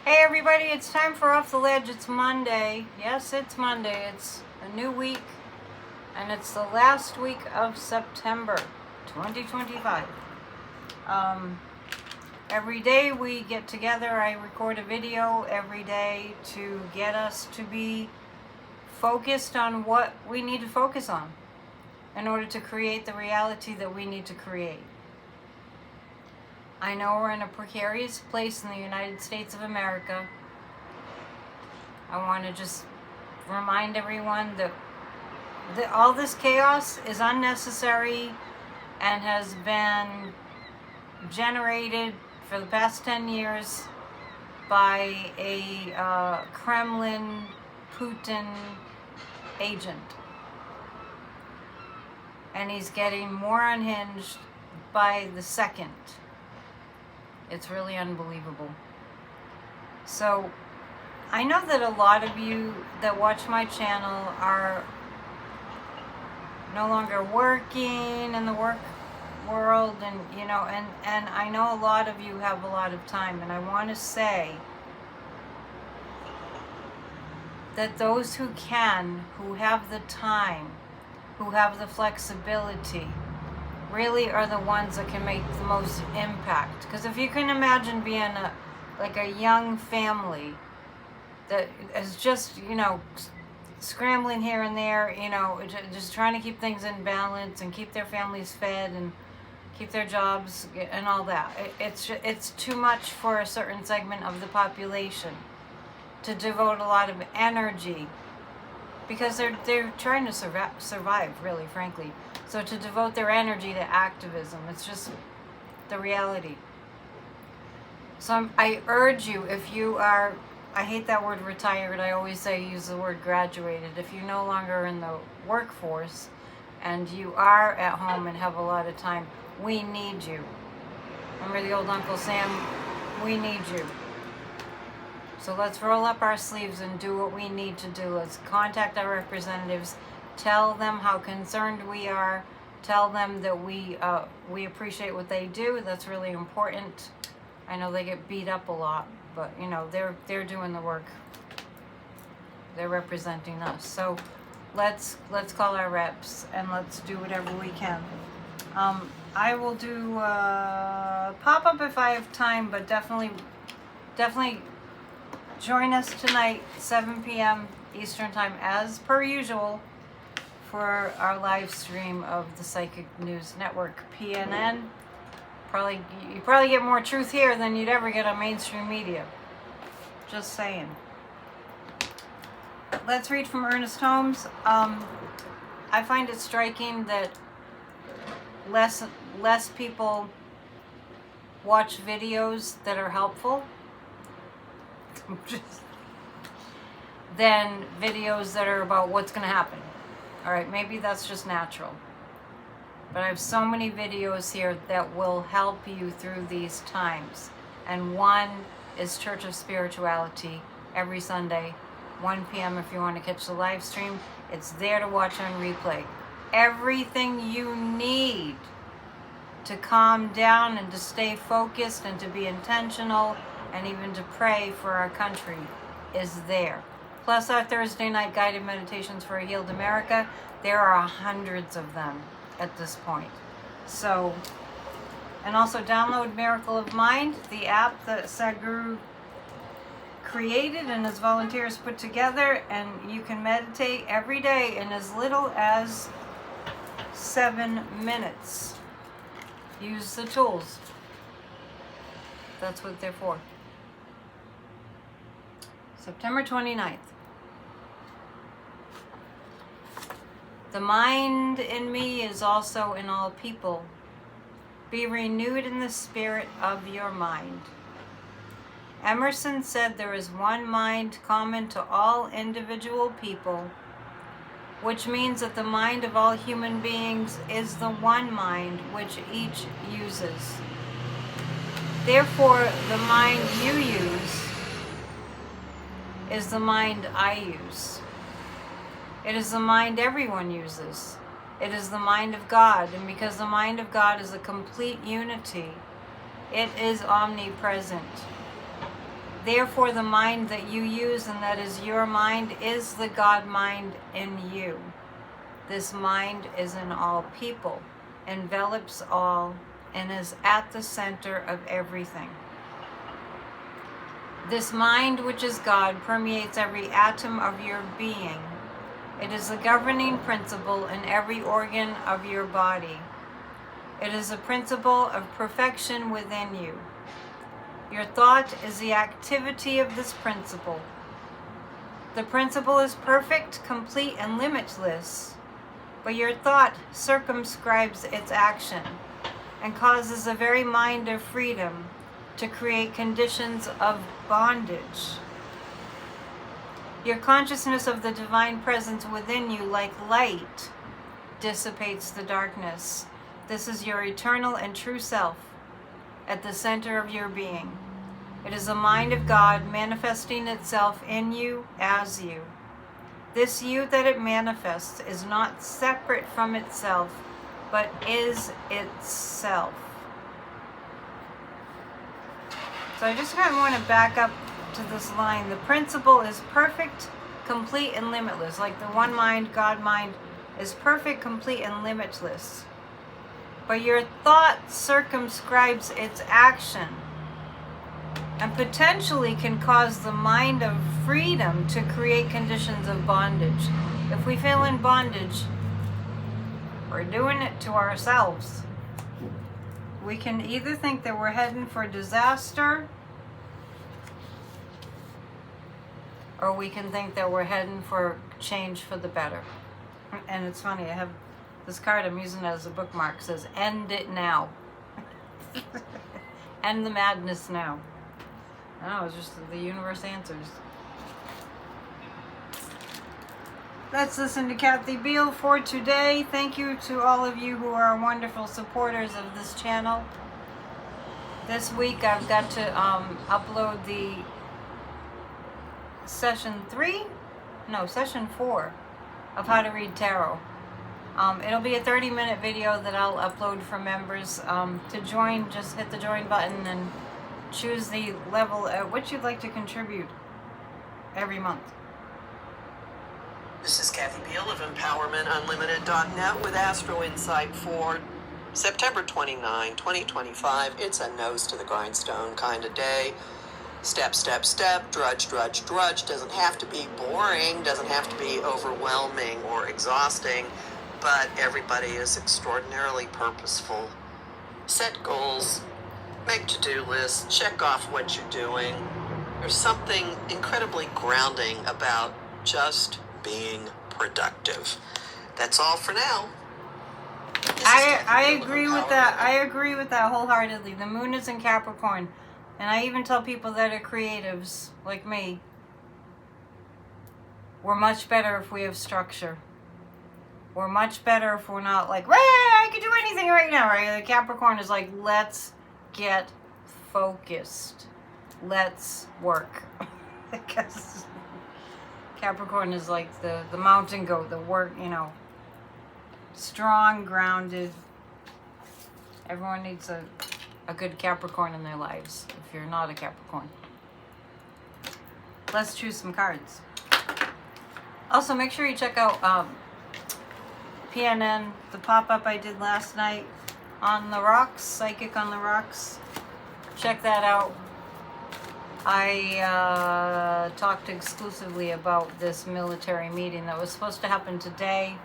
Hey everybody, it's time for Off the Ledge. It's Monday. Yes, it's Monday. It's a new week, and it's the last week of September 2025. Every day we get together, I record a video every day to get us to be focused on what we need to focus on in order to create the reality that we need to create. I know we're in a precarious place in the United States of America. I want to just remind everyone that all this chaos is unnecessary and has been generated for the past 10 years by a Kremlin Putin agent. And he's getting more unhinged by the second. It's really unbelievable. So I know that a lot of you that watch my channel are no longer working in the work world, and I know a lot of you have a lot of time, and I want to say that those who can, who have the time, who have the flexibility, really are the ones that can make the most impact. Because if you can imagine being a young family that is just, scrambling here and there, just trying to keep things in balance and keep their families fed and keep their jobs and all that. It's too much for a certain segment of the population to devote a lot of energy, because they're trying to survive, really, frankly. So to devote their energy to activism, it's just the reality. So I urge you, if you are, I hate that word retired, I always say use the word graduated. If you're no longer in the workforce and you are at home and have a lot of time, we need you. Remember the old Uncle Sam? We need you. So let's roll up our sleeves and do what we need to do. Let's contact our representatives, tell them how concerned we are, tell them that we appreciate what they do. That's really important. I know they get beat up a lot, but they're doing the work. They're representing us. So let's call our reps and let's do whatever we can. I will do pop-up if I have time, but definitely join us tonight, 7 p.m. Eastern Time, as per usual, for our live stream of the Psychic News Network, PNN. You probably get more truth here than you'd ever get on mainstream media. Just saying. Let's read from Ernest Holmes. I find it striking that less people watch videos that are helpful than videos that are about what's going to happen. All right, maybe that's just natural. But I have so many videos here that will help you through these times. And one is Church of Spirituality every Sunday, 1 p.m. if you want to catch the live stream. It's there to watch on replay. Everything you need to calm down and to stay focused and to be intentional and even to pray for our country is there. Plus our Thursday night guided meditations for a healed America. There are hundreds of them at this point. So, and also download Miracle of Mind, the app that Sadhguru created and his volunteers put together, and you can meditate every day in as little as 7 minutes. Use the tools. That's what they're for. September 29th. The mind in me is also in all people. Be renewed in the spirit of your mind. Emerson said there is one mind common to all individual people, which means that the mind of all human beings is the one mind which each uses. Therefore, the mind you use is the mind I use. It is the mind everyone uses. It is the mind of God, and because the mind of God is a complete unity, it is omnipresent. Therefore, the mind that you use, and that is your mind, is the God mind in you. This mind is in all people, envelops all, and is at the center of everything. This mind, which is God, permeates every atom of your being. It is the governing principle in every organ of your body. It is a principle of perfection within you. Your thought is the activity of this principle. The principle is perfect, complete, and limitless, but your thought circumscribes its action and causes the very mind of freedom to create conditions of bondage. Your consciousness of the divine presence within you, like light, dissipates the darkness. This is your eternal and true self at the center of your being. It is the mind of God manifesting itself in you as you. This you that it manifests is not separate from itself, but is itself. So I just kind of want to back up to this line. The principle is perfect, complete, and limitless. Like the one mind, God mind, is perfect, complete, and limitless. But your thought circumscribes its action and potentially can cause the mind of freedom to create conditions of bondage. If we feel in bondage, we're doing it to ourselves. We can either think that we're heading for disaster, or we can think that we're heading for change for the better. And it's funny, I have this card I'm using as a bookmark. It says, "End it now." End the madness now. No, it's just the universe answers. Let's listen to Kathy Beal for today. Thank you to all of you who are wonderful supporters of this channel. This week I've got to upload the session 4 of How to Read Tarot. It'll be a 30-minute video that I'll upload for members. To join, just hit the join button and choose the level at which you'd like to contribute every month. This is Kathy Beal of EmpowermentUnlimited.net with Astro Insight for September 29, 2025. It's a nose to the grindstone kind of day. Step, step, step, drudge, drudge, drudge. Doesn't have to be boring, doesn't have to be overwhelming or exhausting, but everybody is extraordinarily purposeful. Set goals, make to-do lists, check off what you're doing. There's something incredibly grounding about just being productive. That's all for now. I agree with that. I agree with that wholeheartedly. The moon is in Capricorn, and I even tell people that are creatives like me, we're much better if we have structure. We're much better if we're not like, I can do anything right now, right? The Capricorn is like, let's get focused. Let's work. Because Capricorn is like the mountain goat, the work, strong, grounded. Everyone needs a good Capricorn in their lives, if you're not a Capricorn. Let's choose some cards. Also, make sure you check out PNN, the pop-up I did last night on the rocks, Psychic on the Rocks. Check that out. I talked exclusively about this military meeting that was supposed to happen today.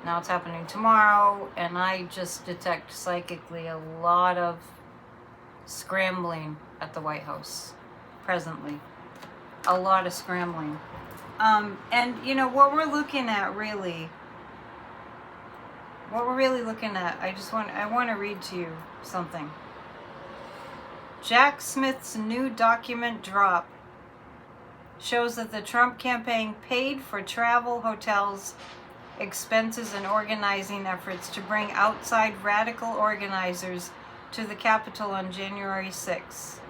Now it's happening tomorrow, and I just detect psychically a lot of scrambling at the White House presently. A lot of scrambling. And what we're looking at really, I want to read to you something. Jack Smith's new document drop shows that the Trump campaign paid for travel, hotels, expenses, and organizing efforts to bring outside radical organizers to the Capitol on January 6th.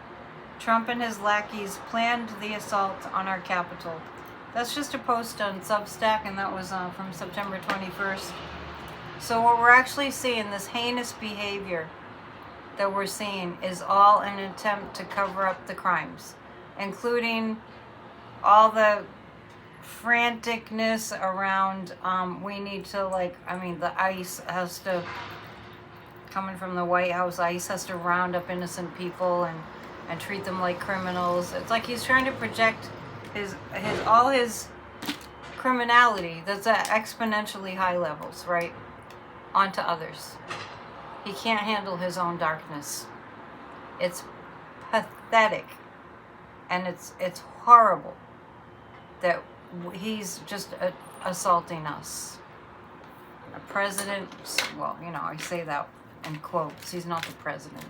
Trump and his lackeys planned the assault on our Capitol. That's just a post on Substack, and that was from September 21st. So what we're actually seeing, this heinous behavior that we're seeing, is all an attempt to cover up the crimes. including all the franticness around, we need to, like, I mean, the ICE has to, coming from the White House, ICE has to round up innocent people and treat them like criminals. It's like he's trying to project all his criminality that's at exponentially high levels, right, onto others. He can't handle his own darkness. It's pathetic, and it's horrible that he's just assaulting us. A president, well, you know, I say that in quotes. He's not the president.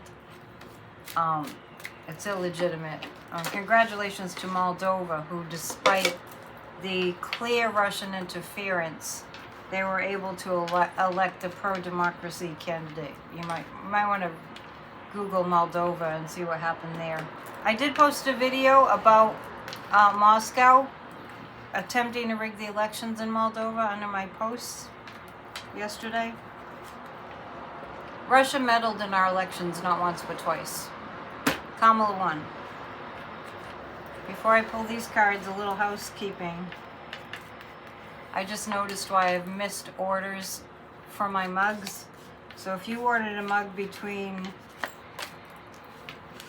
It's illegitimate. Congratulations to Moldova, who, despite the clear Russian interference, they were able to elect a pro-democracy candidate. You might want to Google Moldova and see what happened there. I did post a video about Moscow attempting to rig the elections in Moldova under my posts yesterday. Russia meddled in our elections not once but twice. Kamala won. Before I pull these cards, a little housekeeping. I just noticed why I've missed orders for my mugs. So if you ordered a mug between,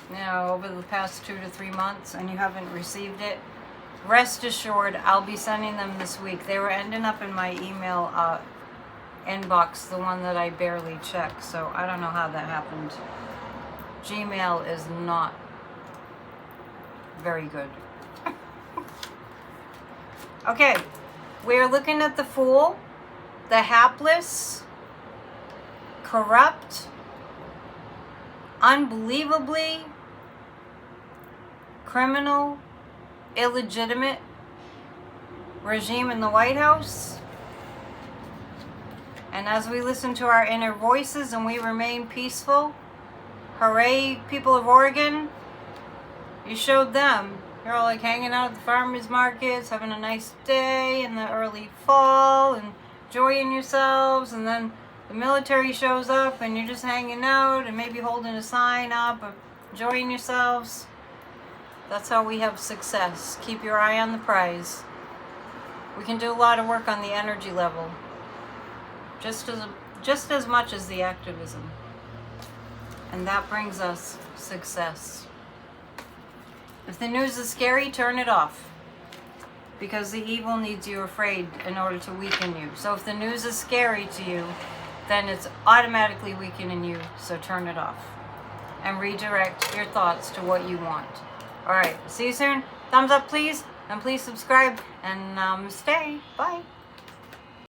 you know, over the past 2 to 3 months and you haven't received it, rest assured I'll be sending them this week. They were ending up in my email inbox, the one that I barely check, so I don't know how that happened. Gmail is not very good. Okay, we're looking at the Fool, the hapless, corrupt, unbelievably criminal, illegitimate regime in the White House. And as we listen to our inner voices and we remain peaceful, hooray, people of Oregon, you showed them. You're all like hanging out at the farmers markets, having a nice day in the early fall and enjoying yourselves, and then the military shows up and you're just hanging out and maybe holding a sign up of enjoying yourselves. That's how we have success. Keep your eye on the prize. We can do a lot of work on the energy level, just as much as the activism. And that brings us success. If the news is scary, turn it off. Because the evil needs you afraid in order to weaken you. So if the news is scary to you, then it's automatically weakening you, so turn it off. And redirect your thoughts to what you want. Alright, see you soon. Thumbs up please, and please subscribe, and stay. Bye.